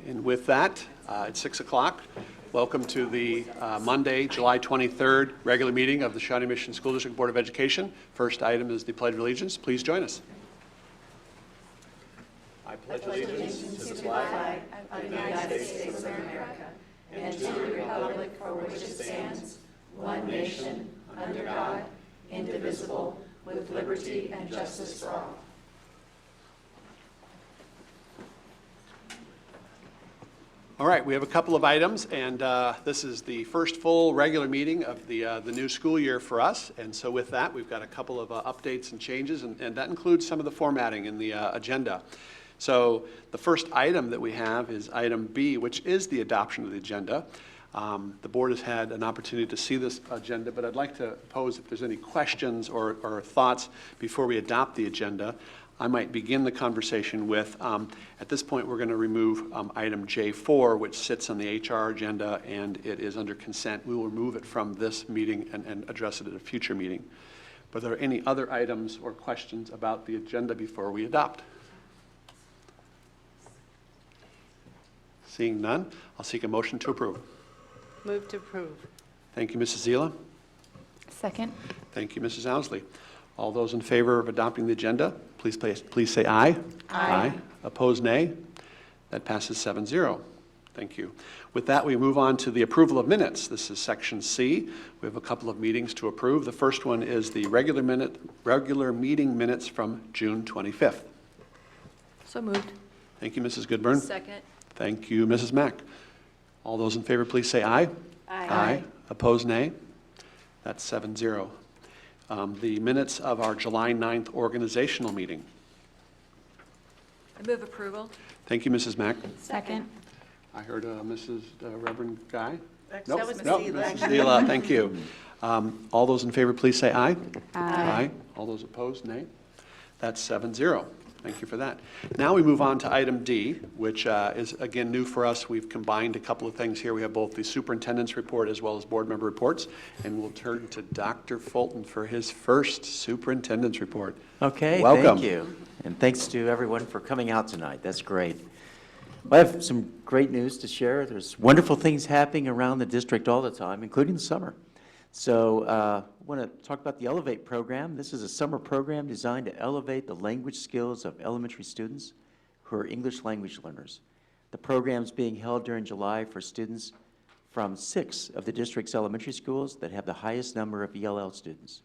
And with that, it's 6 o'clock. Welcome to the Monday, July 23rd regular meeting of the Shawnee Mission School District Board of Education. First item is the Pledge of Allegiance. Please join us. I pledge allegiance to the flag of the United States of America and to the republic for which it stands, one nation, under God, indivisible, with liberty and justice for all. All right, we have a couple of items, and this is the first full regular meeting of the new school year for us. And so with that, we've got a couple of updates and changes, and that includes some of the formatting in the agenda. So the first item that we have is item B, which is the adoption of the agenda. The board has had an opportunity to see this agenda, but I'd like to pose if there's any questions or thoughts before we adopt the agenda. I might begin the conversation with, at this point, we're going to remove item J4, which sits on the HR agenda, and it is under consent. We will remove it from this meeting and address it at a future meeting. But are there any other items or questions about the agenda before we adopt? Seeing none, I'll seek a motion to approve. Move to approve. Thank you, Mrs. Ziegler. Second. Thank you, Mrs. Owsley. All those in favor of adopting the agenda, please say aye. Aye. Opposed, nay. That passes 7-0. Thank you. With that, we move on to the approval of minutes. This is section C. We have a couple of meetings to approve. The first one is the regular meeting minutes from June 25th. So moved. Thank you, Mrs. Goodburn. Second. Thank you, Mrs. Mack. All those in favor, please say aye. Aye. Opposed, nay. That's 7-0. The minutes of our July 9th organizational meeting. I move approval. Thank you, Mrs. Mack. Second. I heard Mrs. Reverend Guy. Actually, that was Mrs. Ziegler. Thank you. All those in favor, please say aye. Aye. All those opposed, nay. That's 7-0. Thank you for that. Now we move on to item D, which is, again, new for us. We've combined a couple of things here. We have both the superintendent's report as well as board member reports, and we'll turn to Dr. Fulton for his first superintendent's report. Okay, Welcome. thank you. And thanks to everyone for coming out tonight. That's great. Well, I have some great news to share. There's wonderful things happening around the district all the time, including the summer. So I want to talk about the Elevate program. This is a summer program designed to elevate the language skills of elementary students who are English language learners. The program is being held during July for students from 6 of the district's elementary schools that have the highest number of ELL students.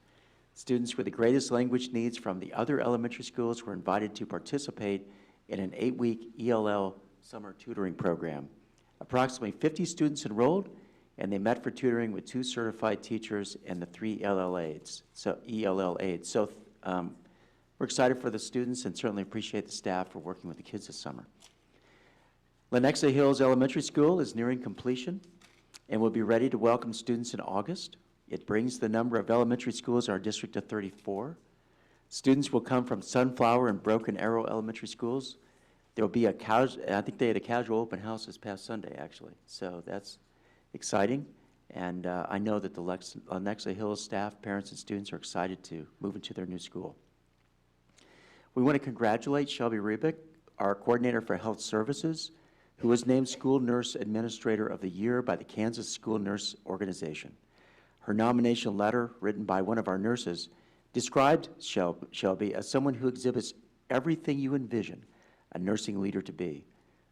Students with the greatest language needs from the other elementary schools were invited to participate in an 8-week ELL summer tutoring program. Approximately 50 students enrolled, and they met for tutoring with 2 certified teachers and the 3 ELL aides. So we're excited for the students and certainly appreciate the staff for working with the kids this summer. Lenexa Hills Elementary School is nearing completion and will be ready to welcome students in August. It brings the number of elementary schools in our district to 34. Students will come from Sunflower and Broken Arrow Elementary Schools. There will be I think they had a casual open house this past Sunday, actually. So that's exciting, and I know that the Lenexa Hills staff, parents, and students are excited to move into their new school. We want to congratulate Shelby Rebick, our coordinator for health services, who was named School Nurse Administrator of the Year by the Kansas School Nurse Organization. Her nomination letter, written by one of our nurses, described Shelby as someone who exhibits everything you envision a nursing leader to be.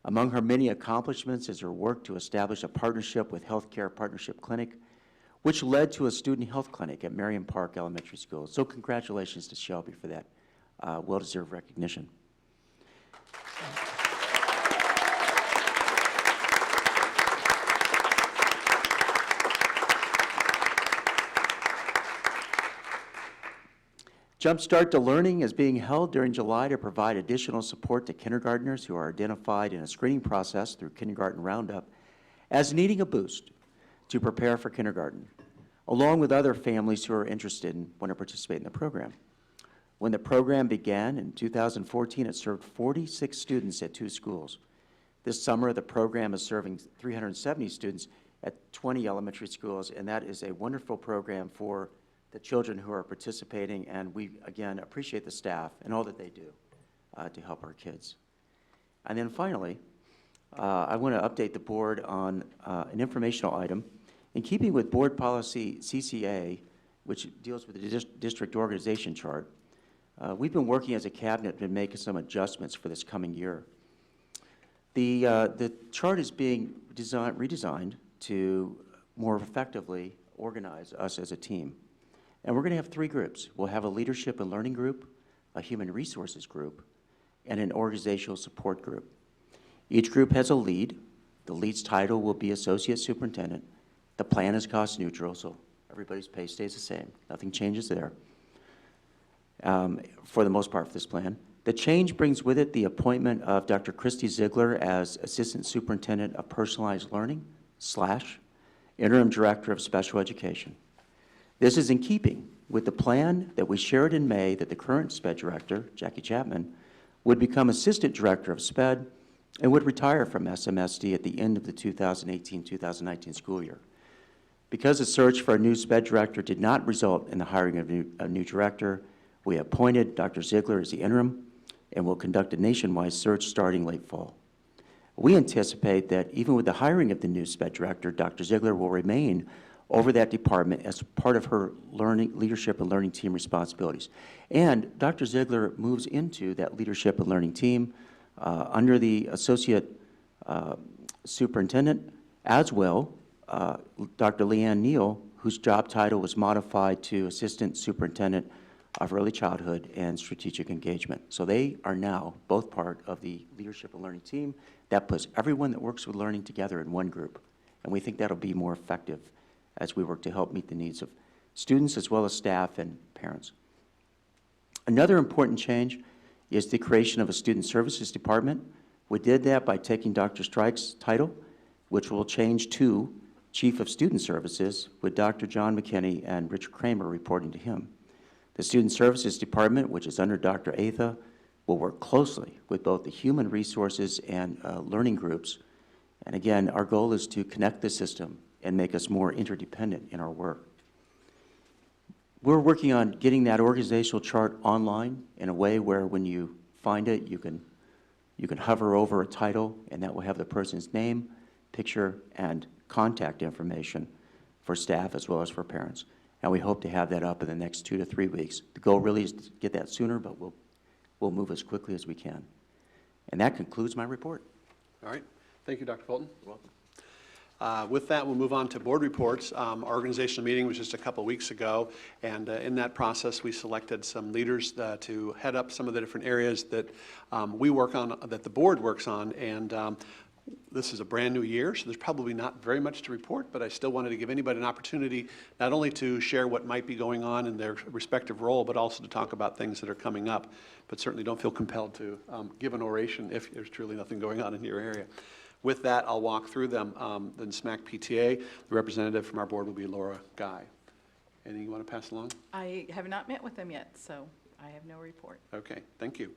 Among her many accomplishments is her work to establish a partnership with Healthcare Partnership Clinic, which led to a student health clinic at Marion Park Elementary School. So congratulations to Shelby for that well-deserved recognition. Jumpstart to Learning is being held during July to provide additional support to kindergartners who are identified in a screening process through Kindergarten Roundup as needing a boost to prepare for kindergarten, along with other families who are interested and want to participate in the program. When the program began in 2014, it served 46 students at 2 schools. This summer, the program is serving 370 students at 20 elementary schools, and that is a wonderful program for the children who are participating, and we, again, appreciate the staff and all that they do to help our kids. And then finally, I want to update the board on an informational item. In keeping with board policy CCA, which deals with the district organization chart, we've been working as a cabinet to make some adjustments for this coming year. The chart is being redesigned to more effectively organize us as a team. And we're going to have 3 groups. We'll have a leadership and learning group, a human resources group, and an organizational support group. Each group has a lead. The lead's title will be Associate Superintendent. The plan is cost neutral, so everybody's pay stays the same. Nothing changes there for the most part for this plan. The change brings with it the appointment of Dr. Christy Ziegler as Assistant Superintendent of Personalized Learning / Interim Director of Special Education. This is in keeping with the plan that we shared in May that the current SPED Director, Jackie Chapman, would become Assistant Director of SPED and would retire from SMSD at the end of the 2018-2019 school year. Because the search for a new SPED Director did not result in the hiring of a new director, we appointed Dr. Ziegler as the interim and will conduct a nationwide search starting late fall. We anticipate that even with the hiring of the new SPED Director, Dr. Ziegler will remain over that department as part of her leadership and learning team responsibilities. And Dr. Ziegler moves into that leadership and learning team under the Associate Superintendent, as well Dr. Leanne Neal, whose job title was modified to Assistant Superintendent of Early Childhood and Strategic Engagement. So they are now both part of the leadership and learning team. That puts everyone that works with learning together in one group. And we think that'll be more effective as we work to help meet the needs of students as well as staff and parents. Another important change is the creation of a Student Services Department. We did that by taking Dr. Strike's title, which will change to Chief of Student Services, with Dr. John McKinney and Richard Kramer reporting to him. The Student Services Department, which is under Dr. Atha, will work closely with both the human resources and learning groups. And again, our goal is to connect the system and make us more interdependent in our work. We're working on getting that organizational chart online in a way where when you find it, you can hover over a title, and that will have the person's name, picture, and contact information for staff as well as for parents. And we hope to have that up in the next 2 to 3 weeks. The goal really is to get that sooner, but we'll move as quickly as we can. And that concludes my report. All right. Thank you, Dr. Fulton. You're welcome. With that, we'll move on to board reports. Our organizational meeting was just a couple weeks ago, and in that process, we selected some leaders to head up some of the different areas that we work on, that the board works on, and this is a brand new year, so there's probably not very much to report, but I still wanted to give anybody an opportunity not only to share what might be going on in their respective role, but also to talk about things that are coming up. But certainly don't feel compelled to give an oration if there's truly nothing going on in your area. With that, I'll walk through them. Then SMAC PTA, the representative from our board will be Laura Guy. Anything you want to pass along? I have not met with them yet, so I have no report. Okay, thank you.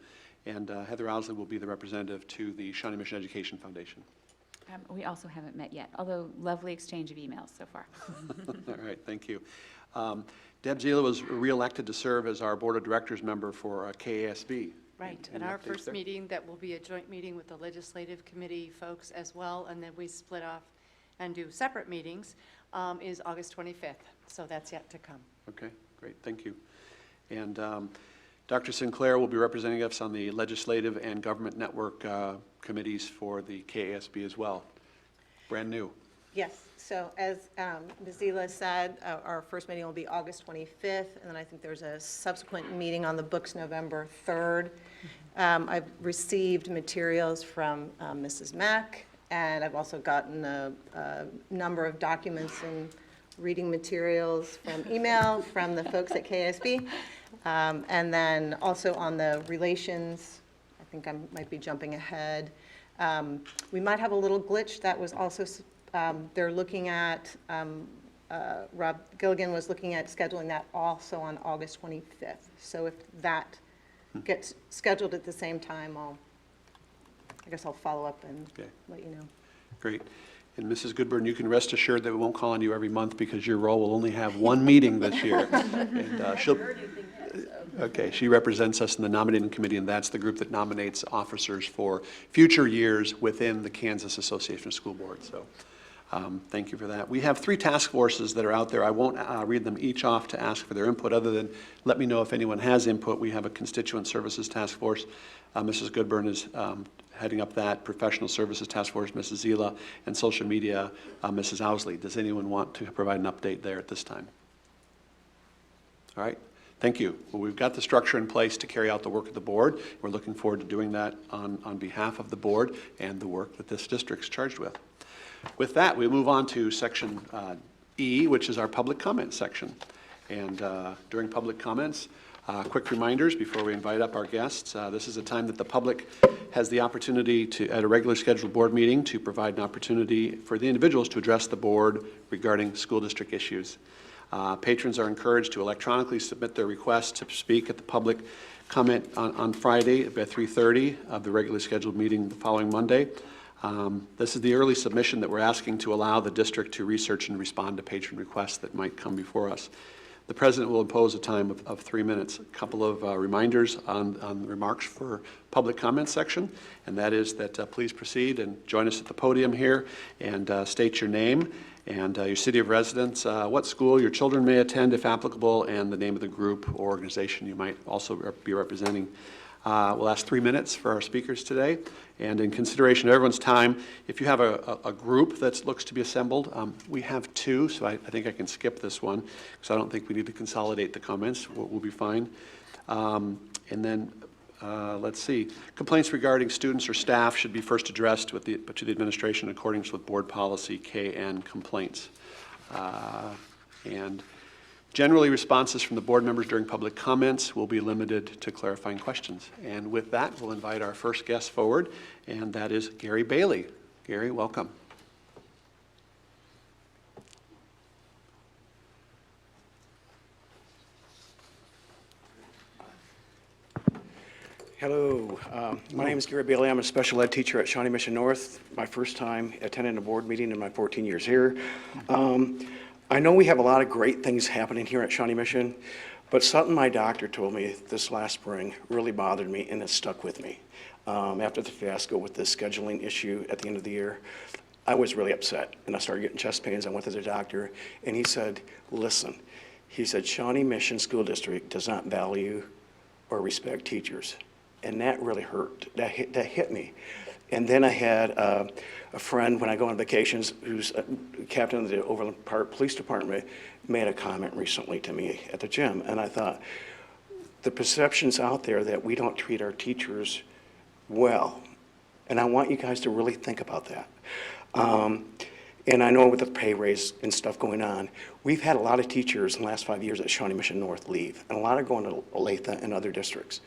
And Heather Owsley will be the representative to the Shawnee Mission Education Foundation. We also haven't met yet, although lovely exchange of emails so far. All right, thank you. Deb Ziegler was reelected to serve as our Board of Directors member for KASB. Right, Any at our updates first there? meeting, that will be a joint meeting with the legislative committee folks as well, and then we split off and do separate meetings, is August 25th, so that's yet to come. Okay, great, thank you. And Dr. Sinclair will be representing us on the Legislative and Government Network committees for the KASB as well. Brand new. Yes, so as Ms. Zila said, our first meeting will be August 25th, and then I think there's a subsequent meeting on the books November 3rd. I've received materials from Mrs. Mack, and I've also gotten a number of documents and reading materials from email from the folks at KSB. And then also on the relations, I think I might be jumping ahead. We might have a little glitch that was also, they're looking at, Rob Gilligan was looking at scheduling that also on August 25th. So if that gets scheduled at the same time, I guess I'll follow up and Okay. let you know. Great. And Mrs. Goodburn, you can rest assured that we won't call on you every month because your role will only have one meeting this year. And she'll, okay, she represents us in the nominating committee, and that's the group that nominates officers for future years within the Kansas Association of School Boards. So thank you for that. We have 3 task forces that are out there. I won't read them each off to ask for their input, other than let me know if anyone has input. We have a constituent services task force. Mrs. Goodburn is heading up that. Professional services task force, Mrs. Ziegler, and social media, Mrs. Owsley. Does anyone want to provide an update there at this time? All right. Thank you. Well, we've got the structure in place to carry out the work of the board. We're looking forward to doing that on behalf of the board and the work that this district's charged with. With that, we move on to section E, which is our public comment section. And during public comments, quick reminders before we invite up our guests. This is a time that the public has the opportunity to, at a regular scheduled board meeting, to provide an opportunity for the individuals to address the board regarding school district issues. Patrons are encouraged to electronically submit their requests to speak at the public comment on Friday at 3:30 of the regularly scheduled meeting the following Monday. This is the early submission that we're asking to allow the district to research and respond to patron requests that might come before us. The president will impose a time of 3 minutes. A couple of reminders on the remarks for public comment section, and that is that please proceed and join us at the podium here and state your name and your city of residence, what school your children may attend if applicable, and the name of the group or organization you might also be representing. We'll ask 3 minutes for our speakers today. And in consideration of everyone's time, if you have a group that looks to be assembled, we have 2, so I think I can skip this one because I don't think we need to consolidate the comments. We'll be fine. And then, let's see. Complaints regarding students or staff should be first addressed to the administration in accordance with board policy KN complaints. And generally, responses from the board members during public comments will be limited to clarifying questions. And with that, we'll invite our first guest forward, and that is Gary Bailey. Gary, welcome. Hello, my name is Gary Bailey. I'm a special ed teacher at Shawnee Mission North. My first time attending a board meeting in my 14 years here. I know we have a lot of great things happening here at Shawnee Mission, but something my doctor told me this last spring really bothered me, and it stuck with me. After the fiasco with the scheduling issue at the end of the year, I was really upset, and I started getting chest pains. I went to the doctor, and he said, listen, he said, Shawnee Mission School District does not value or respect teachers. And that really hurt. That hit me. And then I had a friend, when I go on vacations, who's a captain of the Overland Park Police Department, made a comment recently to me at the gym. And I thought, the perception's out there that we don't treat our teachers well. And I want you guys to really think about that. And I know with the pay raise and stuff going on, we've had a lot of teachers in the last 5 years at Shawnee Mission North leave, and a lot are going to Olathe and other districts.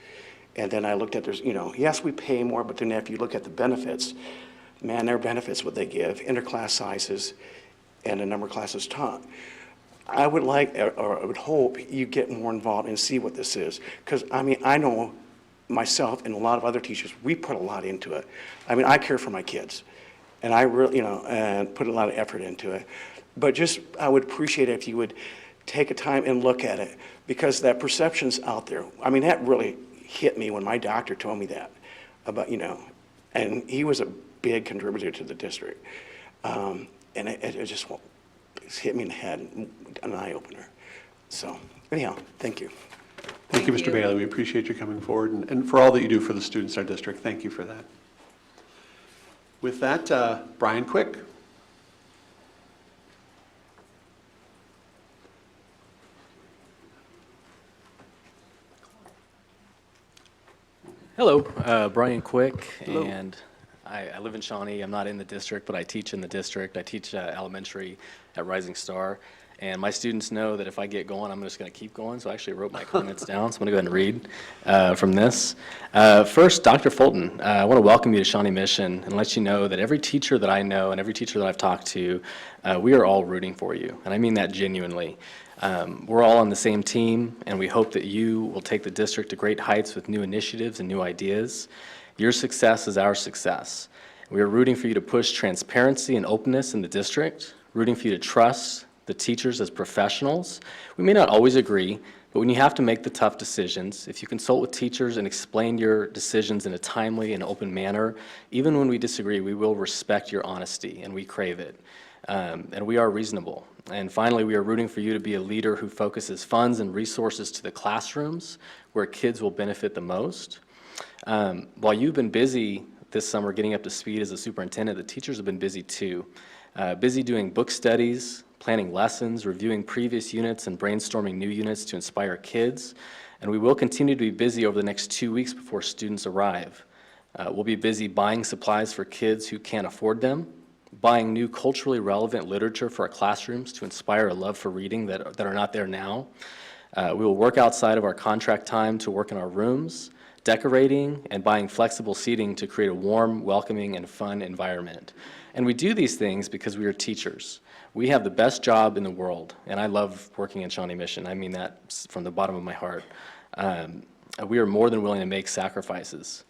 And then I looked at, there's, yes, we pay more, but then if you look at the benefits, man, their benefits, what they give, interclass sizes, and the number of classes taught. I would like, or I would hope you get more involved and see what this is. Because, I know myself and a lot of other teachers, we put a lot into it. I care for my kids, and I really, and put a lot of effort into it. But just, I would appreciate it if you would take a time and look at it, because that perception's out there. That really hit me when my doctor told me that about, and he was a big contributor to the district. And it just hit me in the head, an eye-opener. So anyhow, thank you. Thank you, Mr. Bailey. We appreciate you coming forward and for all that you do for the students in our district. Thank you for that. With that, Brian Quick. Hello, Brian Quick, and I live in Shawnee. I'm not in the district, but I teach in the district. I teach elementary at Rising Star, and my students know that if I get going, I'm just going to keep going, so I actually wrote my comments down, so I'm going to go ahead and read from this. First, Dr. Fulton, I want to welcome you to Shawnee Mission and let you know that every teacher that I know and every teacher that I've talked to, we are all rooting for you, and I mean that genuinely. We're all on the same team, and we hope that you will take the district to great heights with new initiatives and new ideas. Your success is our success. We are rooting for you to push transparency and openness in the district, rooting for you to trust the teachers as professionals. We may not always agree, but when you have to make the tough decisions, if you consult with teachers and explain your decisions in a timely and open manner, even when we disagree, we will respect your honesty, and we crave it. And we are reasonable. And finally, we are rooting for you to be a leader who focuses funds and resources to the classrooms where kids will benefit the most. While you've been busy this summer getting up to speed as a superintendent, the teachers have been busy too. Busy doing book studies, planning lessons, reviewing previous units, and brainstorming new units to inspire kids. And we will continue to be busy over the next 2 weeks before students arrive. We'll be busy buying supplies for kids who can't afford them, buying new culturally relevant literature for our classrooms to inspire a love for reading that are not there now. We will work outside of our contract time to work in our rooms, decorating and buying flexible seating to create a warm, welcoming, and fun environment. And we do these things because we are teachers. We have the best job in the world, and I love working in Shawnee Mission. I mean that from the bottom of my heart. We are more than willing to make sacrifices.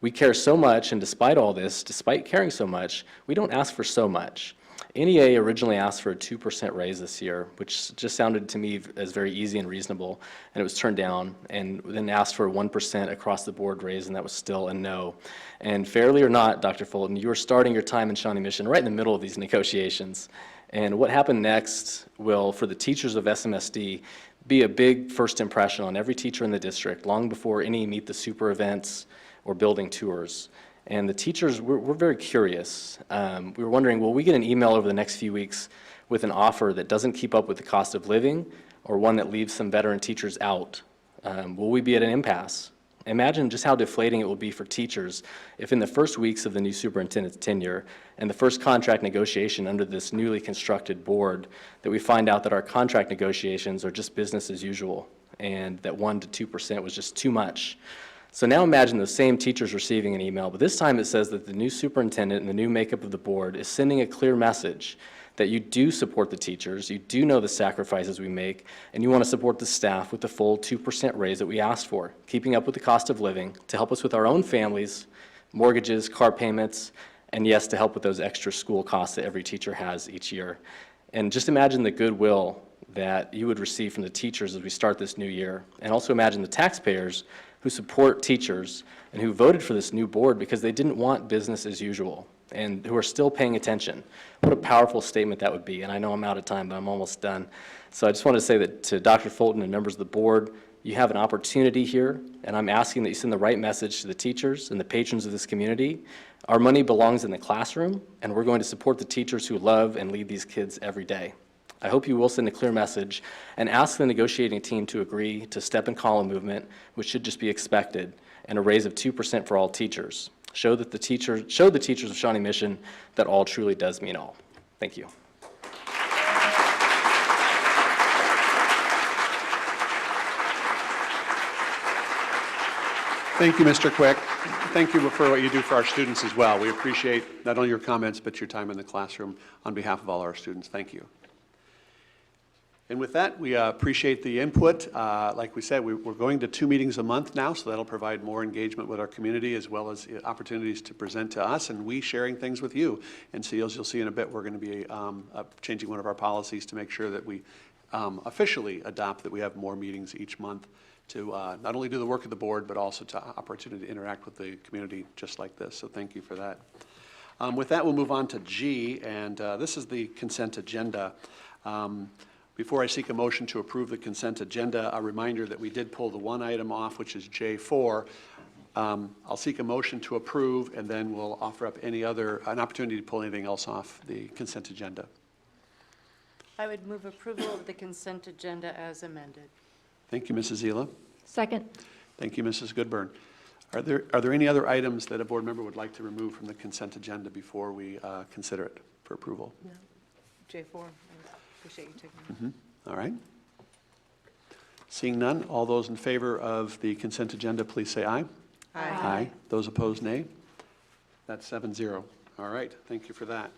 We care so much, and despite all this, despite caring so much, we don't ask for so much. NEA originally asked for a 2% raise this year, which just sounded to me as very easy and reasonable, and it was turned down, and then asked for a 1% across the board raise, and that was still a no. And fairly or not, Dr. Fulton, you are starting your time in Shawnee Mission right in the middle of these negotiations. And what happened next will, for the teachers of SMSD, be a big first impression on every teacher in the district, long before any Meet the Super events or building tours. And the teachers, we're very curious. We were wondering, will we get an email over the next few weeks with an offer that doesn't keep up with the cost of living, or one that leaves some veteran teachers out? Will we be at an impasse? Imagine just how deflating it will be for teachers if in the first weeks of the new superintendent's tenure and the first contract negotiation under this newly constructed board that we find out that our contract negotiations are just business as usual and that 1% to 2% was just too much. So now imagine those same teachers receiving an email, but this time it says that the new superintendent and the new makeup of the board is sending a clear message that you do support the teachers, you do know the sacrifices we make, and you want to support the staff with the full 2% raise that we asked for, keeping up with the cost of living, to help us with our own families, mortgages, car payments, and yes, to help with those extra school costs that every teacher has each year. And just imagine the goodwill that you would receive from the teachers as we start this new year. And also imagine the taxpayers who support teachers and who voted for this new board because they didn't want business as usual and who are still paying attention. What a powerful statement that would be. And I know I'm out of time, but I'm almost done. So I just want to say that to Dr. Fulton and members of the board, you have an opportunity here, and I'm asking that you send the right message to the teachers and the patrons of this community. Our money belongs in the classroom, and we're going to support the teachers who love and lead these kids every day. I hope you will send a clear message and ask the negotiating team to agree to step and column movement, which should just be expected, and a raise of 2% for all teachers. Show the teachers of Shawnee Mission that all truly does mean all. Thank you. Thank you, Mr. Quick. Thank you for what you do for our students as well. We appreciate not only your comments, but your time in the classroom on behalf of all our students. Thank you. And with that, we appreciate the input. Like we said, we're going to 2 meetings a month now, so that'll provide more engagement with our community as well as opportunities to present to us and we sharing things with you. And so you'll see in a bit, we're going to be changing one of our policies to make sure that we officially adopt that we have more meetings each month to not only do the work of the board, but also to opportunity to interact with the community just like this. So thank you for that. With that, we'll move on to G, and this is the consent agenda. Before I seek a motion to approve the consent agenda, a reminder that we did pull the one item off, which is J4. I'll seek a motion to approve, and then we'll offer up an opportunity to pull anything else off the consent agenda. I would move approval of the consent agenda as amended. Thank you, Mrs. Zila. Second. Thank you, Mrs. Goodburn. Are there any other items that a board member would like to remove from the consent agenda before we consider it for approval? No. J4, I appreciate you taking it. All right. Seeing none, all those in favor of the consent agenda, please say aye. Aye. Those opposed, nay. That's 7-0. All right, thank you for that.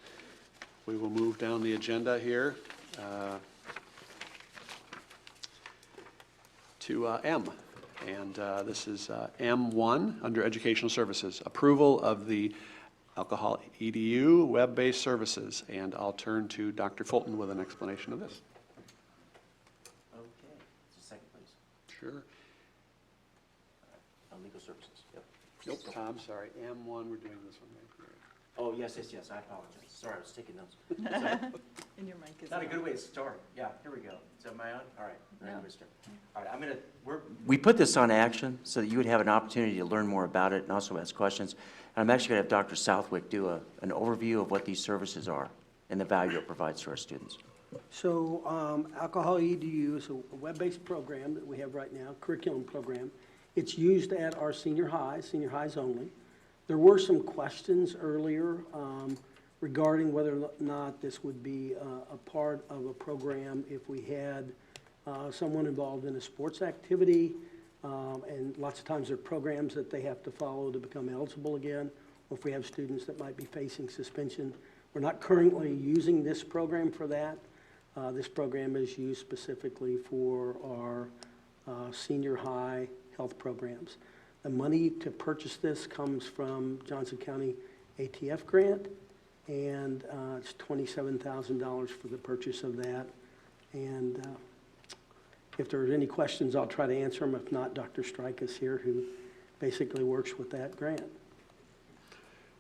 We will move down the agenda here to M. And this is M1 under Educational Services. Approval of the alcohol EDU, web-based services. And I'll turn to Dr. Fulton with an explanation of this. Okay, just a second, please. Sure. Legal services, yep. Nope, Tom, sorry, M1, we're doing this one right here. Oh, yes, I apologize. Sorry, I was taking notes. Sorry. And your mic is Not a on. good way to start. Yeah, here we go. So am I on? All right. No. All right, we put this on action so that you would have an opportunity to learn more about it and also ask questions. And I'm actually going to have Dr. Southwick do an overview of what these services are and the value it provides to our students. So Alcohol EDU is a web-based program that we have right now, curriculum program. It's used at our senior highs only. There were some questions earlier regarding whether or not this would be a part of a program if we had someone involved in a sports activity, and lots of times there are programs that they have to follow to become eligible again, or if we have students that might be facing suspension. We're not currently using this program for that. This program is used specifically for our senior high health programs. The money to purchase this comes from Johnson County ATF grant, and it's $27,000 for the purchase of that. And if there's any questions, I'll try to answer them. If not, Dr. Strike is here, who basically works with that grant.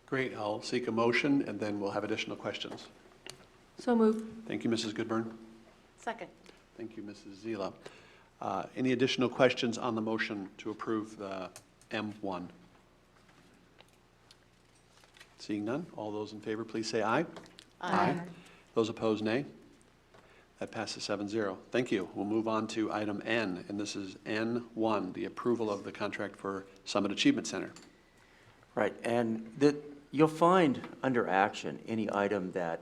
Great, I'll seek a motion, and then we'll have additional questions. So moved. Thank you, Mrs. Goodburn. Second. Thank you, Mrs. Zila. Any additional questions on the motion to approve the M1? Seeing none, all those in favor, please say aye. Aye. Those opposed, nay. That passes 7-0. Thank you. We'll move on to item N, and this is N1, the approval of the contract for Summit Achievement Center. Right, and you'll find under action any item that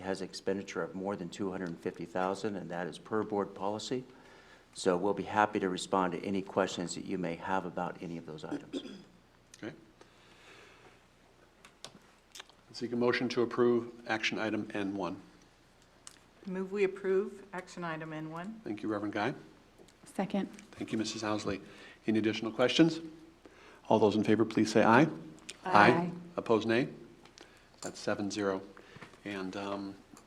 has expenditure of more than $250,000, and that is per board policy. So we'll be happy to respond to any questions that you may have about any of those items. Okay. Seek a motion to approve action item N1. Move we approve action item N1. Thank you, Reverend Guy. Second. Thank you, Mrs. Housley. Any additional questions? All those in favor, please say aye. Aye. Opposed, nay. That's 7-0. And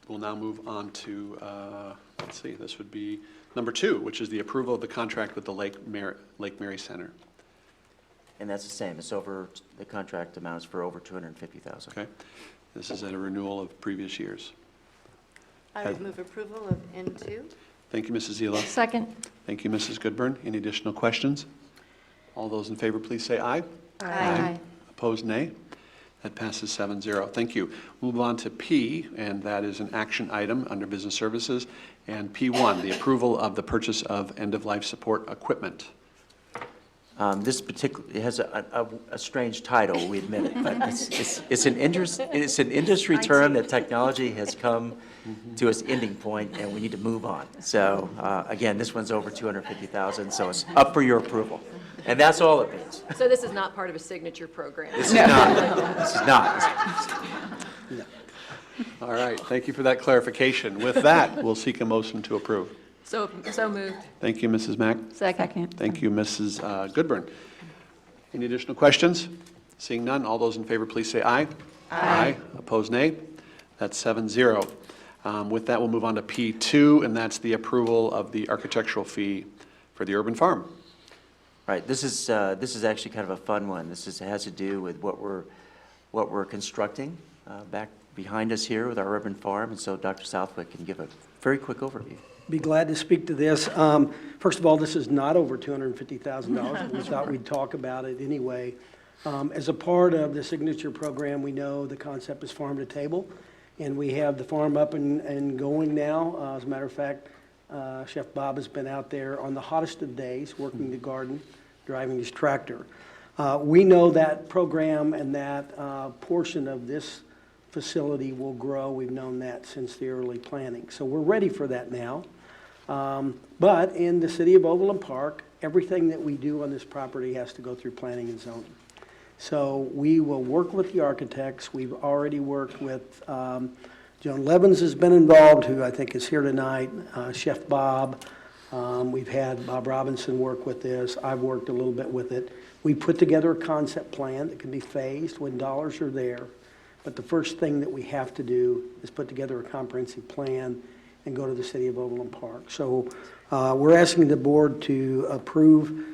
we'll now move on to, let's see, this would be number 2, which is the approval of the contract with the Lake Mary Center. And that's the same. It's over, the contract amounts for over $250,000. Okay? This is at a renewal of previous years. I would move approval of N2. Thank you, Mrs. Zila. Second. Thank you, Mrs. Goodburn. Any additional questions? All those in favor, please say aye. Aye. Opposed, nay. That passes 7-0. Thank you. Move on to P, and that is an action item under Business Services. And P1, the approval of the purchase of end-of-life support equipment. This particular, it has a strange title, we admit it, but it's an industry term that technology has come to its ending point, and we need to move on. So again, this one's over $250,000, so it's up for your approval. And that's all it means. So this is not part of a signature program? This is not. This is not. All right, thank you for that clarification. With that, we'll seek a motion to approve. So moved. Thank you, Mrs. Mack. Second. Thank you, Mrs. Goodburn. Any additional questions? Seeing none, all those in favor, please say aye. Aye. Opposed, nay. That's 7-0. With that, we'll move on to P2, and that's the approval of the architectural fee for the urban farm. Right, this is actually kind of a fun one. This has to do with what we're constructing back behind us here with our urban farm, and so Dr. Southwick can give a very quick overview. Be glad to speak to this. First of all, this is not over $250,000. We thought we'd talk about it anyway. As a part of the signature program, we know the concept is farm to table, and we have the farm up and going now. As a matter of fact, Chef Bob has been out there on the hottest of days working the garden, driving his tractor. We know that program and that portion of this facility will grow. We've known that since the early planning. So we're ready for that now. But in the city of Overland Park, everything that we do on this property has to go through planning and zoning. So we will work with the architects. We've already worked with, Joan Levins has been involved, who I think is here tonight, Chef Bob. We've had Bob Robinson work with this. I've worked a little bit with it. We put together a concept plan that can be phased when dollars are there. But the first thing that we have to do is put together a comprehensive plan and go to the city of Overland Park. So we're asking the board to approve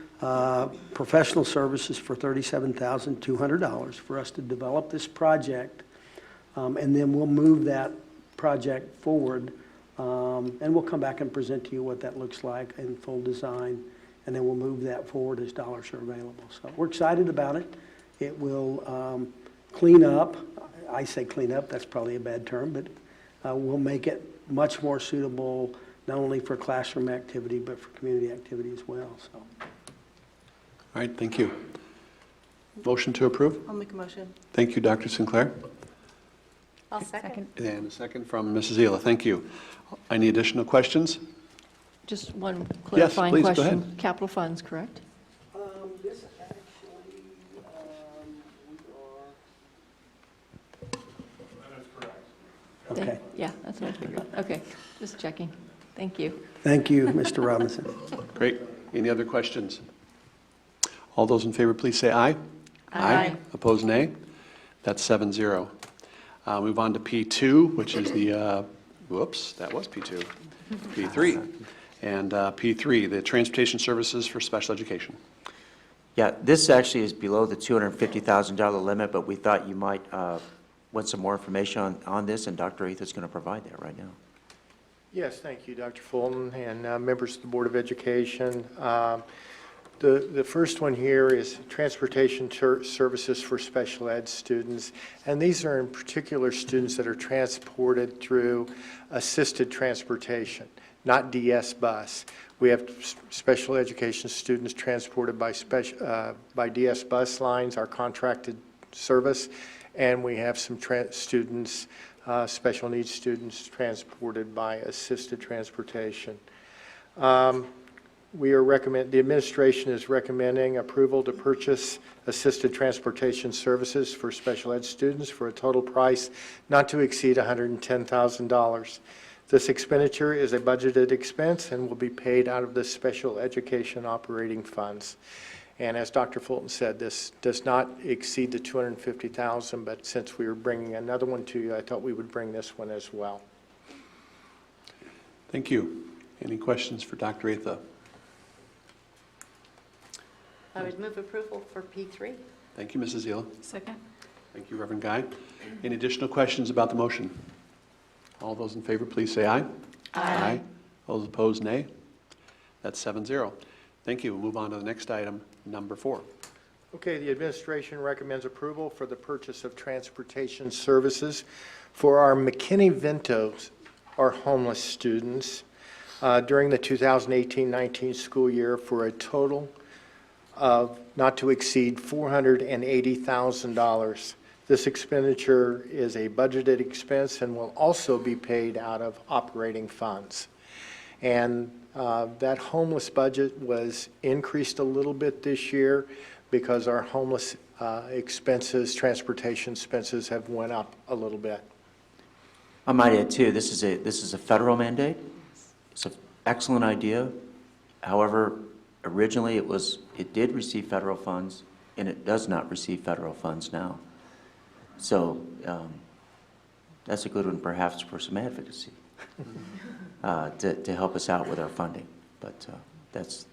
professional services for $37,200 for us to develop this project. And then we'll move that project forward. And we'll come back and present to you what that looks like in full design. And then we'll move that forward as dollars are available. So we're excited about it. It will clean up. I say clean up, that's probably a bad term, but we'll make it much more suitable, not only for classroom activity, but for community activity as well, so. All right, thank you. Motion to approve? I'll make a motion. Thank you, Dr. Sinclair. I'll second. And a second from Mrs. Ziegler. Thank you. Any additional questions? Just one Yes, clarifying please, go question. ahead. Capital funds, correct? This actually, we are. Okay, Yeah, that's what I figured. Okay, just checking. Thank you. thank you, Mr. Robinson. Great. Any other questions? All those in favor, please say aye. Aye. Opposed, nay. That's 7-0. Move on to P2, which is the, whoops, that was P2. P3. And P3, the transportation services for special education. Yeah, this actually is below the $250,000 limit, but we thought you might want some more information on this, and Dr. Ethan's going to provide that right now. Yes, thank you, Dr. Fulton, and members of the Board of Education. The first one here is transportation services for special ed students, and these are in particular students that are transported through assisted transportation, not DS bus. We have special education students transported by DS bus lines, our contracted service, and we have some students, special needs students, transported by assisted transportation. The administration is recommending approval to purchase assisted transportation services for special ed students for a total price not to exceed $110,000. This expenditure is a budgeted expense and will be paid out of the special education operating funds. And as Dr. Fulton said, this does not exceed the $250,000, but since we were bringing another one to you, I thought we would bring this one as well. Thank you. Any questions for Dr. Atha? I would move approval for P3. Thank you, Mrs. Ziegler. Second? Thank you, Reverend Guy. Any additional questions about the motion? All those in favor, please say aye. Aye. Those opposed, nay. That's 7-0. Thank you. We'll move on to the next item, number 4. Okay, the administration recommends approval for the purchase of transportation services for our McKinney-Ventos, our homeless students, during the 2018-19 school year for a total of not to exceed $480,000. This expenditure is a budgeted expense and will also be paid out of operating funds. And that homeless budget was increased a little bit this year because our homeless expenses, transportation expenses have went up a little bit. I might add too, this is a federal mandate. It's an excellent idea. However, originally it did receive federal funds, and it does not receive federal funds now. So that's a good one perhaps for some advocacy to help us out with our funding. But it's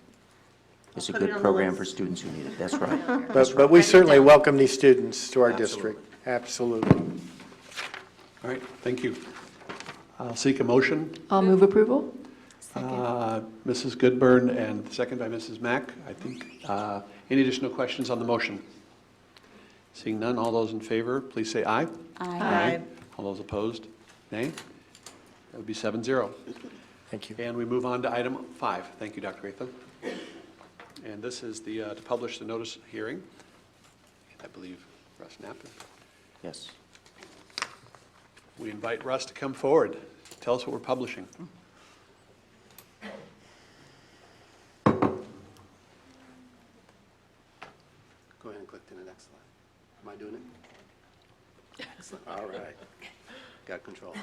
a Put it good on the program list. for students who need it. That's right. But we certainly welcome these students to our district. Absolutely. All right, thank you. I'll seek a motion. I'll move approval. Mrs. Goodburn and second by Mrs. Mack. I think, any additional questions on the motion? Seeing none, all those in favor, please say aye. Aye. All those opposed, nay. That would be 7-0. Thank you. And we move on to item 5. Thank you, Dr. Atha. And this is the, to publish the notice of hearing. I believe Russ Knapp. Yes. We invite Russ to come forward. Tell us what we're publishing. Go ahead and click to the next slide. Am I doing it? Excellent. All right. Got control.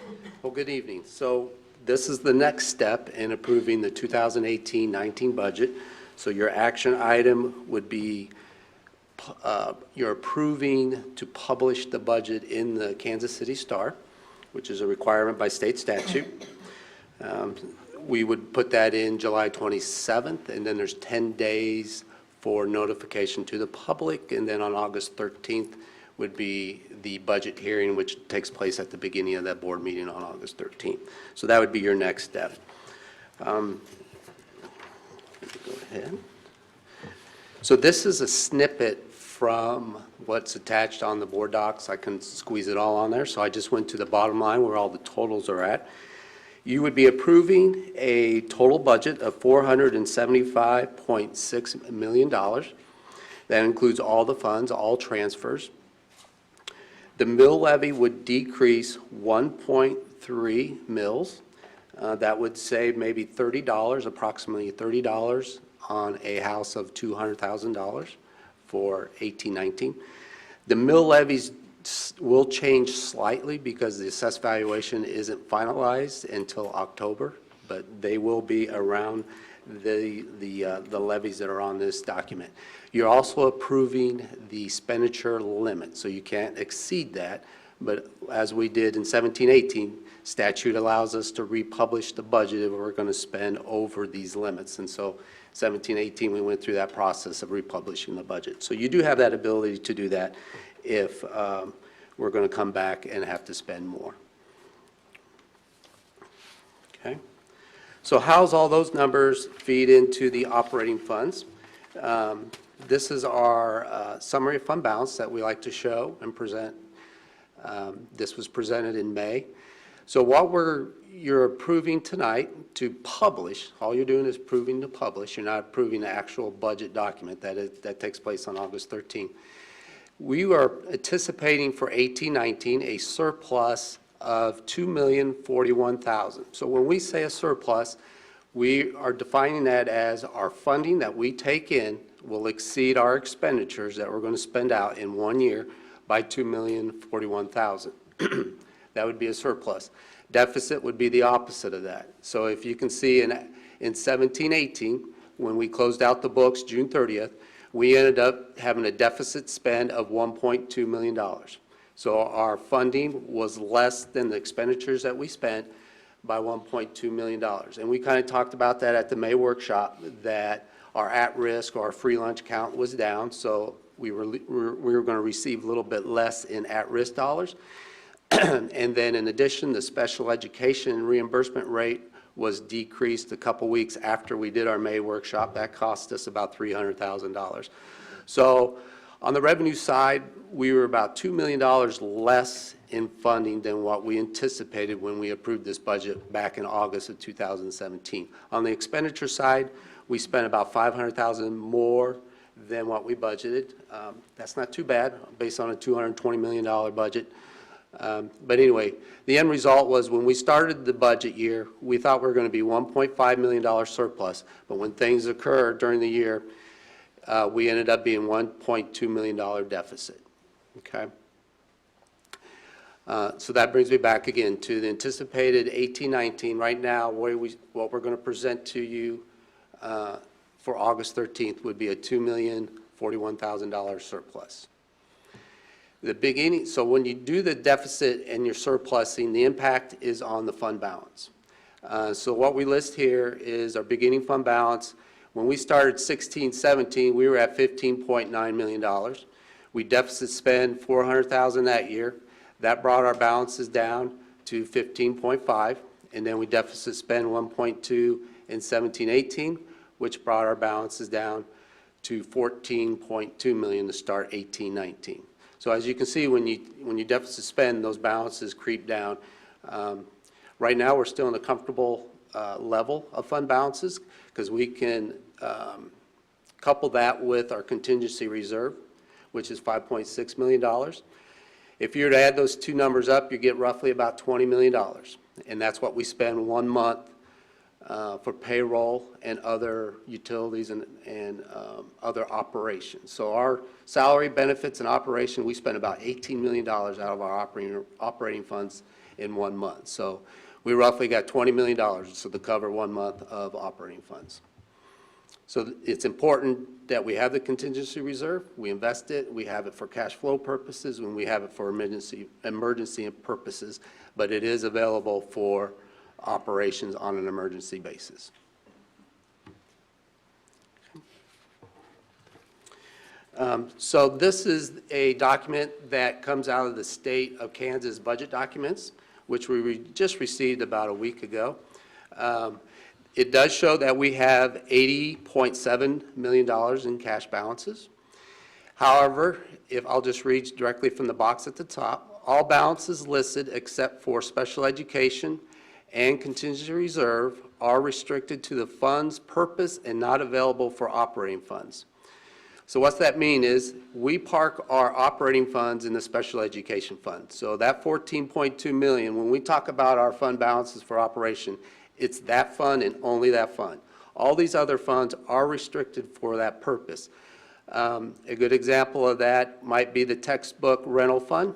Well, good evening. So this is the next step in approving the 2018-19 budget. So your action item would be you're approving to publish the budget in the Kansas City Star, which is a requirement by state statute. We would put that in July 27th, and then there's 10 days for notification to the public, and then on August 13th would be the budget hearing, which takes place at the beginning of that board meeting on August 13th. So that would be your next step. Let me go ahead. So this is a snippet from what's attached on the board docs. I couldn't squeeze it all on there, so I just went to the bottom line where all the totals are at. You would be approving a total budget of $475.6 million. That includes all the funds, all transfers. The mill levy would decrease 1.3 mills. That would save maybe $30, approximately $30 on a house of $200,000 for 18-19. The mill levies will change slightly because the assessed valuation isn't finalized until October, but they will be around the levies that are on this document. You're also approving the expenditure limit, so you can't exceed that, but as we did in 17-18, statute allows us to republish the budget if we're going to spend over these limits, and so 17-18 we went through that process of republishing the budget. So you do have that ability to do that if we're going to come back and have to spend more. Okay. So how's all those numbers feed into the operating funds? This is our summary of fund balance that we like to show and present. This was presented in May. So what you're approving tonight to publish, all you're doing is approving to publish. You're not approving the actual budget document that takes place on August 13th. We are anticipating for 18-19 a surplus of $2,041,000. So when we say a surplus, we are defining that as our funding that we take in will exceed our expenditures that we're going to spend out in 1 year by $2,041,000. That would be a surplus. Deficit would be the opposite of that. So if you can see in 17-18, when we closed out the books June 30th, we ended up having a deficit spend of $1.2 million. So our funding was less than the expenditures that we spent by $1.2 million. And we kind of talked about that at the May workshop, that our at-risk or our free lunch count was down, so we were going to receive a little bit less in at-risk dollars. And then in addition, the special education reimbursement rate was decreased a couple weeks after we did our May workshop. That cost us about $300,000. So on the revenue side, we were about $2 million less in funding than what we anticipated when we approved this budget back in August of 2017. On the expenditure side, we spent about $500,000 more than what we budgeted. That's not too bad based on a $220 million budget. But anyway, the end result was when we started the budget year, we thought we were going to be $1.5 million surplus. But when things occurred during the year, we ended up being $1.2 million deficit. Okay? So that brings me back again to the anticipated 18-19. Right now, what we're going to present to you for August 13th would be a $2,041,000 surplus. The beginning, so when you do the deficit and you're surplusing, the impact is on the fund balance. So what we list here is our beginning fund balance. When we started 16-17, we were at $15.9 million. We deficit spend $400,000 that year. That brought our balances down to 15.5, and then we deficit spend 1.2 in 17-18, which brought our balances down to 14.2 million to start 18-19. So as you can see, when you deficit spend, those balances creep down. Right now, we're still in a comfortable level of fund balances because we can couple that with our contingency reserve, which is $5.6 million. If you were to add those two numbers up, you get roughly about $20 million. And that's what we spend 1 month for payroll and other utilities and other operations. So our salary, benefits, and operation, we spend about $18 million out of our operating funds in 1 month. So we roughly got $20 million to cover 1 month of operating funds. So it's important that we have the contingency reserve, we invest it, we have it for cash flow purposes, and we have it for emergency purposes, but it is available for operations on an emergency basis. So this is a document that comes out of the state of Kansas budget documents, which we just received about a week ago. It does show that we have $80.7 million in cash balances. However, if I'll just read directly from the box at the top, all balances listed except for special education and contingency reserve are restricted to the fund's purpose and not available for operating funds. So what's that mean is we park our operating funds in the special education fund. So that $14.2 million, when we talk about our fund balances for operation, it's that fund and only that fund. All these other funds are restricted for that purpose. A good example of that might be the textbook rental fund.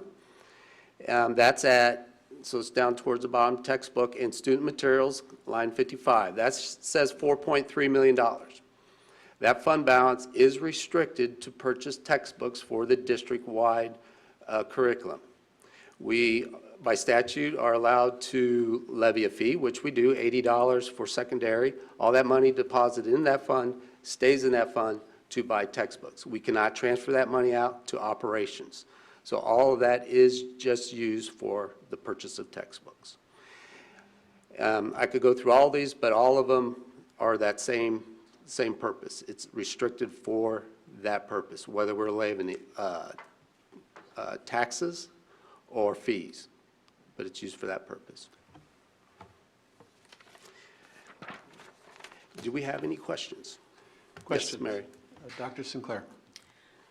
That's at, so it's down towards the bottom, textbook and student materials, line 55. That says $4.3 million. That fund balance is restricted to purchase textbooks for the district-wide curriculum. We, by statute, are allowed to levy a fee, which we do, $80 for secondary. All that money deposited in that fund stays in that fund to buy textbooks. We cannot transfer that money out to operations. So all of that is just used for the purchase of textbooks. I could go through all these, but all of them are that same purpose. It's restricted for that purpose, whether we're levying taxes or fees, but it's used for that purpose. Do we have any questions? Questions? Yes, Mary. Dr. Sinclair.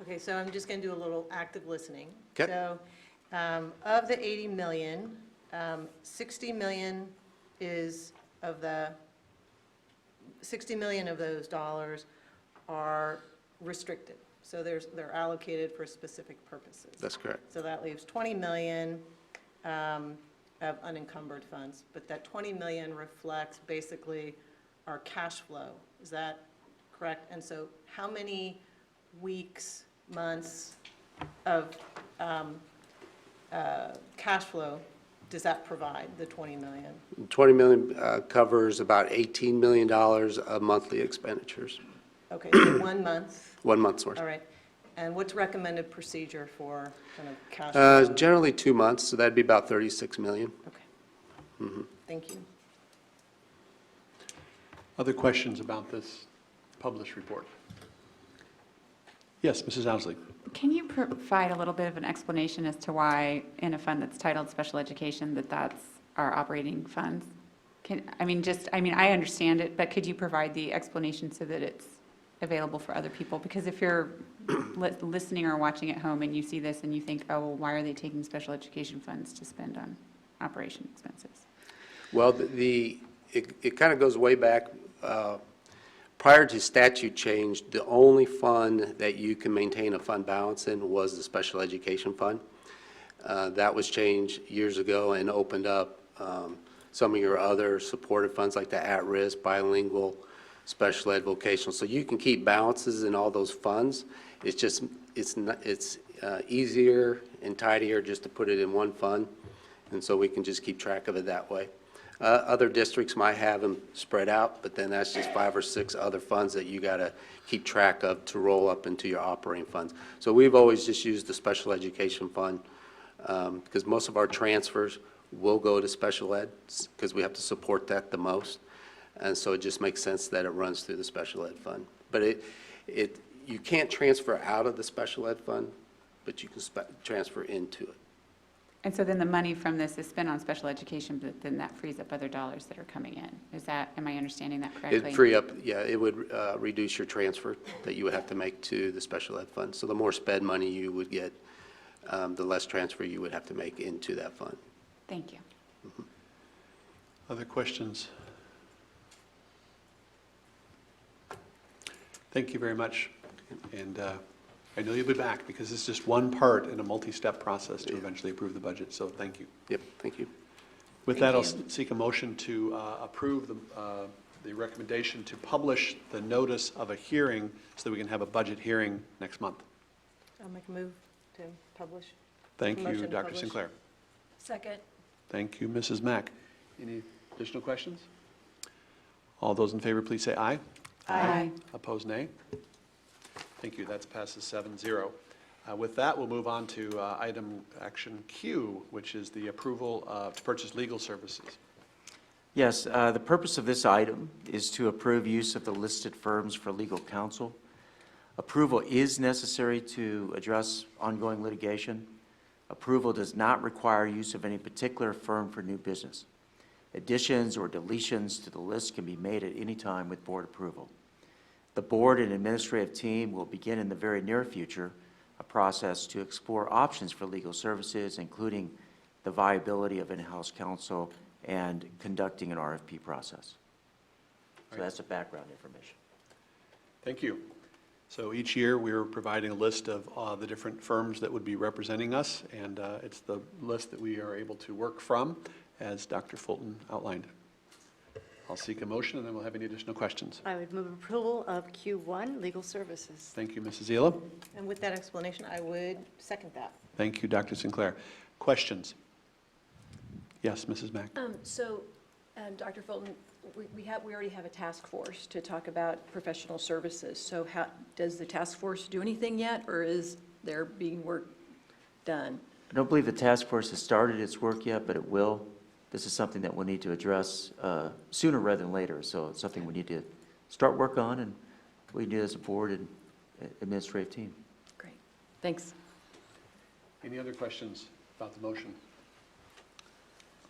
Okay, so I'm just going to do a little active listening. Okay. So of the 80 million, 60 million is of the, 60 million of those dollars are restricted. So they're allocated for specific purposes. That's correct. So that leaves 20 million of unencumbered funds. But that 20 million reflects basically our cash flow. Is that correct? And so how many weeks, months of cash flow does that provide, the 20 million? 20 million covers about $18 million of monthly expenditures. Okay, so 1 month. 1 month's worth. All right. And what's recommended procedure for kind of cash flow? Generally 2 months, so that'd be about 36 million. Okay. Thank you. Other questions about this published report? Yes, Mrs. Owsley. Can you provide a little bit of an explanation as to why in a fund that's titled special education that's our operating funds? I I understand it, but could you provide the explanation so that it's available for other people? Because if you're listening or watching at home and you see this and you think, oh, well, why are they taking special education funds to spend on operation expenses? Well, it kind of goes way back. Prior to statute change, the only fund that you can maintain a fund balance in was the special education fund. That was changed years ago and opened up some of your other supported funds like the at-risk, bilingual, special ed, vocational. So you can keep balances in all those funds. It's just, it's easier and tidier just to put it in one fund. And so we can just keep track of it that way. Other districts might have them spread out, but then that's just 5 or 6 other funds that you got to keep track of to roll up into your operating funds. So we've always just used the special education fund because most of our transfers will go to special ed because we have to support that the most. And so it just makes sense that it runs through the special ed fund. But you can't transfer out of the special ed fund, but you can transfer into it. And so then the money from this is spent on special education, but then that frees up other dollars that are coming in. Am I understanding that correctly? It'd free up, yeah, it would reduce your transfer that you would have to make to the special ed fund. So the more sped money you would get, the less transfer you would have to make into that fund. Thank you. Other questions? Thank you very much. And I know you'll be back because it's just one part in a multi-step process to eventually approve the budget, so thank you. Yep, thank you. With that, I'll seek a motion to approve the the recommendation to publish the notice of a hearing so that we can have a budget hearing next month. I'll make a move to publish. Thank you, Motion to Dr. publish. Sinclair. Second. Thank you, Mrs. Mack. Any additional questions? All those in favor, please say aye. Aye. Opposed, nay. Thank you, that passes 7-0. With that, we'll move on to item action Q, which is the approval to purchase legal services. Yes, the purpose of this item is to approve use of the listed firms for legal counsel. Approval is necessary to address ongoing litigation. Approval does not require use of any particular firm for new business. Additions or deletions to the list can be made at any time with board approval. The board and administrative team will begin in the very near future a process to explore options for legal services, including the viability of in-house counsel and conducting an RFP process. So that's the background information. Thank you. So each year, we're providing a list of the different firms that would be representing us, and it's the list that we are able to work from, as Dr. Fulton outlined. I'll seek a motion, and then we'll have any additional questions. I would move approval of Q1, legal services. Thank you, Mrs. Zila. And with that explanation, I would second that. Thank you, Dr. Sinclair. Questions? Yes, Mrs. Mack. Dr. Fulton, we already have a task force to talk about professional services. So how, does the task force do anything yet, or is there being work done? I don't believe the task force has started its work yet, but it will. This is something that we'll need to address sooner rather than later, so it's something we need to start work on, and we do as a board and administrative team. Great, thanks. Any other questions about the motion?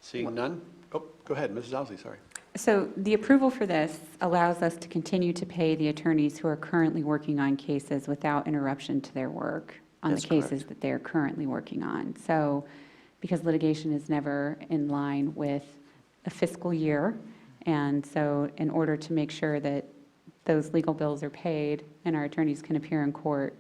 Seeing none? Oh, go ahead, Mrs. Owsley, sorry. So the approval for this allows us to continue to pay the attorneys who are currently working on cases without interruption to their work on the That's cases correct. that they're currently working on. So because litigation is never in line with a fiscal year, and so in order to make sure that those legal bills are paid and our attorneys can appear in court,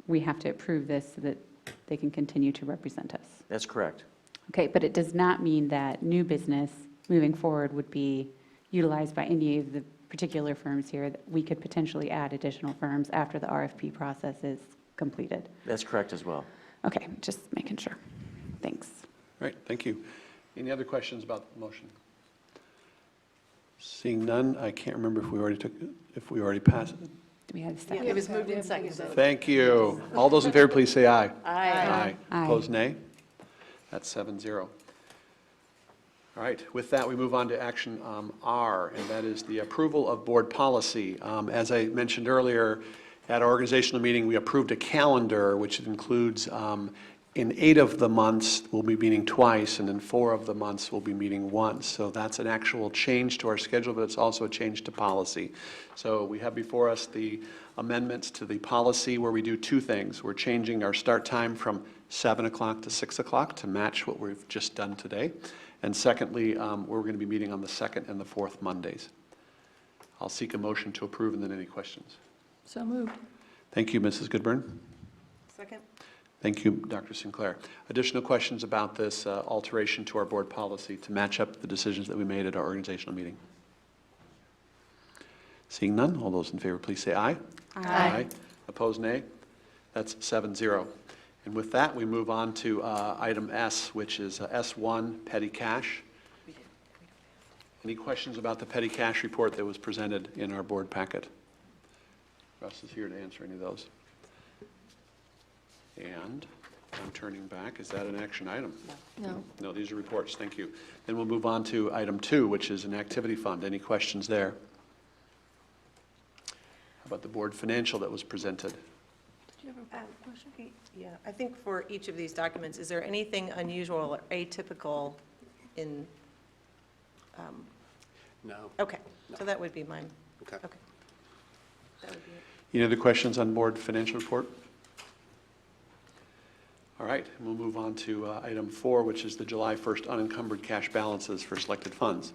we have to approve this so that they can continue to represent us. That's correct. Okay, but it does not mean that new business moving forward would be utilized by any of the particular firms here, that we could potentially add additional firms after the RFP process is completed. That's correct as well. Okay, just making sure. Thanks. All right, thank you. Any other questions about the motion? Seeing none, I can't remember if we already passed it. Do we have a second? It was moved and seconded. Thank you. All those in favor, please say aye. Aye. Aye. Opposed, nay? That's 7-0. All right, with that, we move on to action R, and that is the approval of board policy. As I mentioned earlier, at our organizational meeting, we approved a calendar, which includes in 8 of the months, we'll be meeting twice, and in 4 of the months, we'll be meeting once. So that's an actual change to our schedule, but it's also a change to policy. So we have before us the amendments to the policy where we do 2 things. We're changing our start time from 7 o'clock to 6 o'clock to match what we've just done today. And secondly, we're going to be meeting on the 2nd and the 4th Mondays. I'll seek a motion to approve, and then any questions. So moved. Thank you, Mrs. Goodburn. Second? Thank you, Dr. Sinclair. Additional questions about this alteration to our board policy to match up the decisions that we made at our organizational meeting? Seeing none, all those in favor, please say aye. Aye. Opposed, nay? That's 7-0. And with that, we move on to item S, which is S1, petty cash. Any questions about the petty cash report that was presented in our board packet? Russ is here to answer any of those. And I'm turning back. Is that an action item? No. No, these are reports. Thank you. Then we'll move on to item 2, which is an activity fund. Any questions there? How about the board financial that was presented? Yeah, I think for each of these documents, is there anything unusual or atypical in, No. okay, so that would be mine. Okay. Okay. That would be it. Any other questions on board financial report? All right, and we'll move on to item 4, which is the July 1st unencumbered cash balances for selected funds.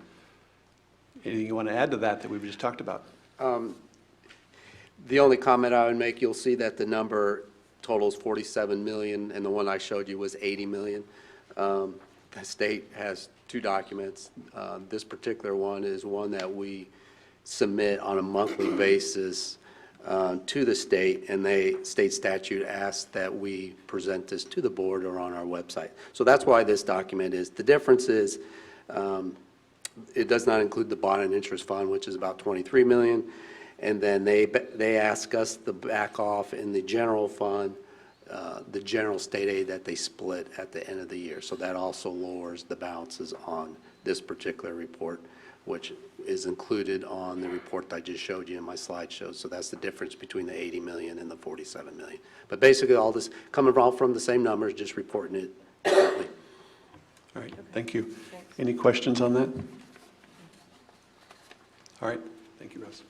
Anything you want to add to that we've just talked about? The only comment I would make, you'll see that the number totals 47 million, and the one I showed you was 80 million. The state has 2 documents. This particular one is one that we submit on a monthly basis to the state, and state statute asks that we present this to the board or on our website. So that's why this document is. The difference is it does not include the bond and interest fund, which is about $23 million, and then they ask us to back off in the general fund the general state aid that they split at the end of the year. So that also lowers the balances on this particular report, which is included on the report that I just showed you in my slideshow. So that's the difference between the 80 million and the 47 million. But basically all this coming all from the same numbers, just reporting it differently. All right, thank you. Any questions on that? All right, thank you, Russ.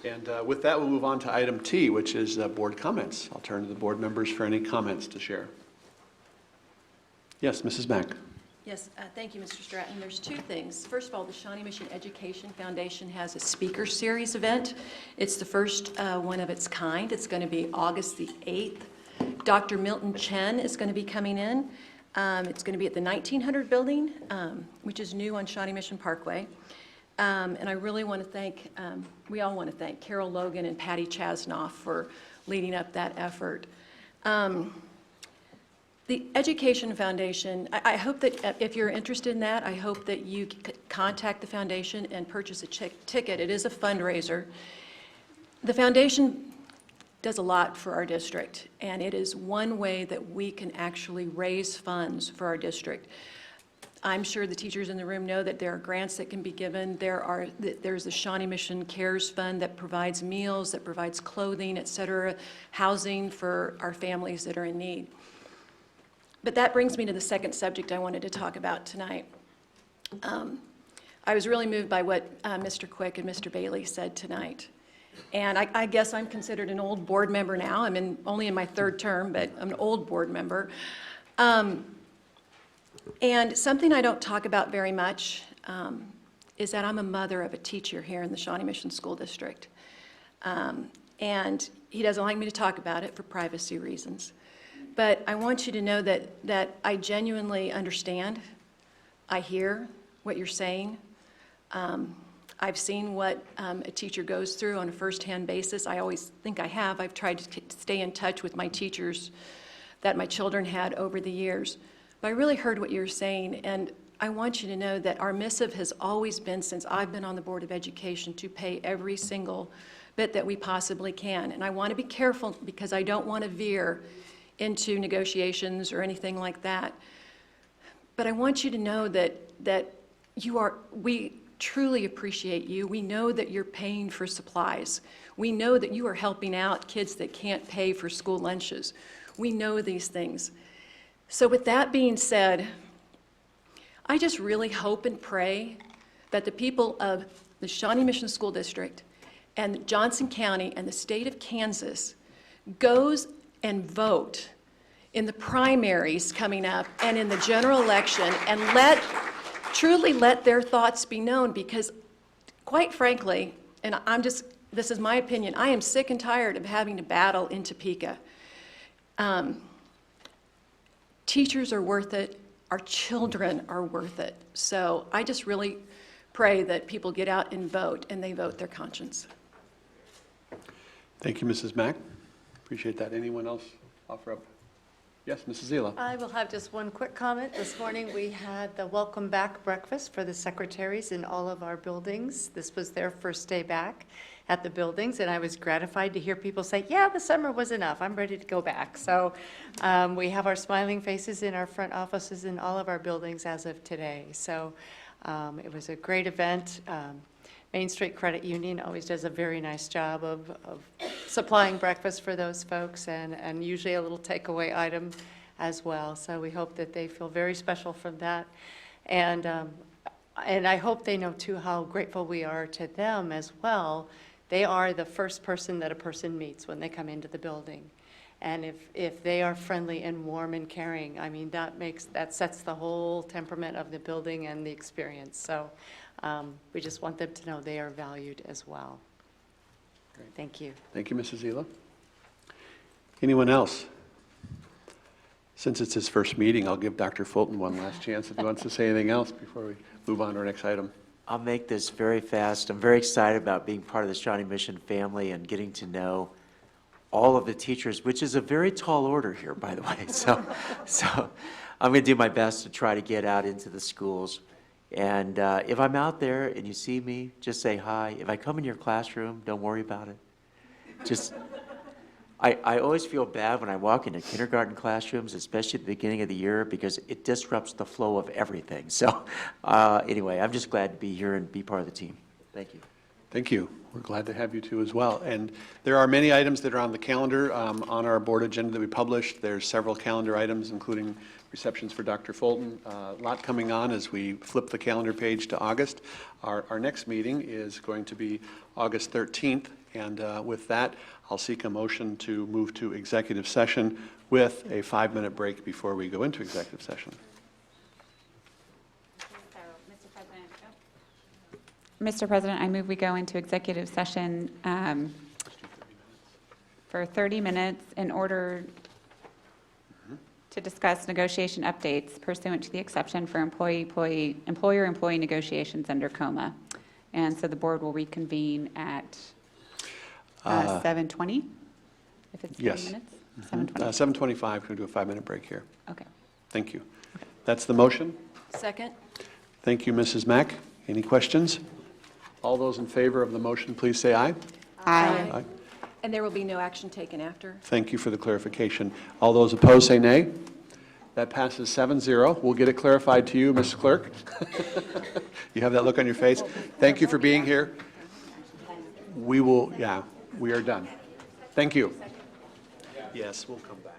And with that, we'll move on to item T, which is board comments. I'll turn to the board members for any comments to share. Yes, Mrs. Mack. Yes, thank you, Mr. Stratton. There's two things. First of all, the Shawnee Mission Education Foundation has a speaker series event. It's the first one of its kind. It's going to be August the 8th. Dr. Milton Chen is going to be coming in. It's going to be at the 1900 building, which is new on Shawnee Mission Parkway. And I really want to thank, we all want to thank Carol Logan and Patty Chasnoff for leading up that effort. The Education Foundation, I hope that if you're interested in that, I hope that you contact the foundation and purchase a ticket. It is a fundraiser. The foundation does a lot for our district, and it is one way that we can actually raise funds for our district. I'm sure the teachers in the room know that there are grants that can be given. There's the Shawnee Mission Cares Fund that provides meals, that provides clothing, et cetera, housing for our families that are in need. But that brings me to the second subject I wanted to talk about tonight. I was really moved by what Mr. Quick and Mr. Bailey said tonight. And I guess I'm considered an old board member now. I'm only in my third term, but I'm an old board member. And something I don't talk about very much is that I'm a mother of a teacher here in the Shawnee Mission School District. And he doesn't like me to talk about it for privacy reasons. But I want you to know that I genuinely understand. I hear what you're saying. I've seen what a teacher goes through on a first-hand basis. I always think I have. I've tried to stay in touch with my teachers that my children had over the years. But I really heard what you were saying, and I want you to know that our missive has always been, since I've been on the Board of Education, to pay every single bit that we possibly can. And I want to be careful because I don't want to veer into negotiations or anything like that. But I want you to know that we truly appreciate you. We know that you're paying for supplies. We know that you are helping out kids that can't pay for school lunches. We know these things. So with that being said, I just really hope and pray that the people of the Shawnee Mission School District and Johnson County and the state of Kansas goes and vote in the primaries coming up and in the general election and truly let their thoughts be known, because quite frankly, and this is my opinion, I am sick and tired of having to battle in Topeka. Teachers are worth it. Our children are worth it. So I just really pray that people get out and vote, and they vote their conscience. Thank you, Mrs. Mack. Appreciate that. Anyone else offer up? Yes, Mrs. Zila. I will have just one quick comment. This morning, we had the welcome back breakfast for the secretaries in all of our buildings. This was their first day back at the buildings, and I was gratified to hear people say, yeah, the summer was enough. I'm ready to go back. So we have our smiling faces in our front offices in all of our buildings as of today. So it was a great event. Main Street Credit Union always does a very nice job of supplying breakfast for those folks, and usually a little takeaway item as well. So we hope that they feel very special from that. And I hope they know, too, how grateful we are to them as well. They are the first person that a person meets when they come into the building. And if they are friendly and warm and caring, I mean, that sets the whole temperament of the building and the experience. So we just want them to know they are valued as well. Great. Thank you. Thank you, Mrs. Zila. Anyone else? Since it's his first meeting, I'll give Dr. Fulton one last chance if he wants to say anything else before we move on to our next item. I'll make this very fast. I'm very excited about being part of the Shawnee Mission family and getting to know all of the teachers, which is a very tall order here, by the way. So I'm going to do my best to try to get out into the schools. And if I'm out there and you see me, just say hi. If I come in your classroom, don't worry about it. Just, I always feel bad when I walk into kindergarten classrooms, especially at the beginning of the year, because it disrupts the flow of everything. So anyway, I'm just glad to be here and be part of the team. Thank you. Thank you. We're glad to have you too as well. And there are many items that are on the calendar on our board agenda that we published. There's several calendar items, including receptions for Dr. Fulton. A lot coming on as we flip the calendar page to August. Our next meeting is going to be August 13th. And with that, I'll seek a motion to move to executive session with a 5-minute break before we go into executive session. Mr. President, I move we go into executive session for 30 minutes in order to discuss negotiation updates pursuant to the exception for employer-employee negotiations under COMA. And so the board will reconvene at 7:20, if it's 30 Yes. minutes? 7:25, we're going to do a 5-minute break here. Okay. Thank you. That's the motion. Second? Thank you, Mrs. Mack. Any questions? All those in favor of the motion, please say aye. Aye. And there will be no action taken after? Thank you for the clarification. All those opposed, say nay. That passes 7-0. We'll get it clarified to you, Ms. Clerk. You have that look on your face. Thank you for being here. We will, yeah, we are done. Thank you. Yes, we'll come back.